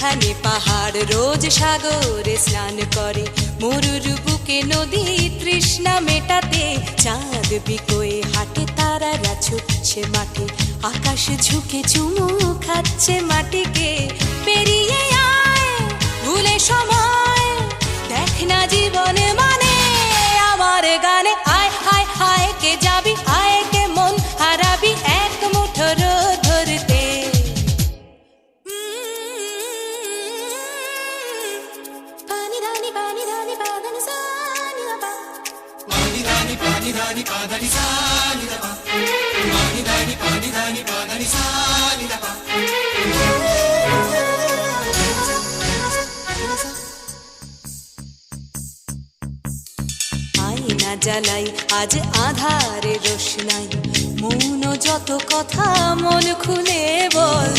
এখানে পাহাড় রোজ সাগরে স্নান করে, মরুর বুকে নদী তৃষ্ণা মেটাতে, চাঁদ বিকোয়ে হাটে তারারা ছুটছে মাঠে, আকাশ ঝুঁকে চুমু খাচ্ছে মাটিকে। পেরিয়ে আয় ভুলে সময়, দেখ না জীবনে মানে আমার গানে। আয় হায় হায় কে যাবি, আয় কে মন হারাবি এক মুঠো রোদ ধরতে। পানি ধানি পানি ধানি পাদানি সানি দা পা, পানি ধানি পাদানি সানি দা পা, পানি ধানি পাদানি সানি দা পা। আয়না জ্বালাই আজ আধারে রোশনাই, মৌন যত কথা মন খুলে বল।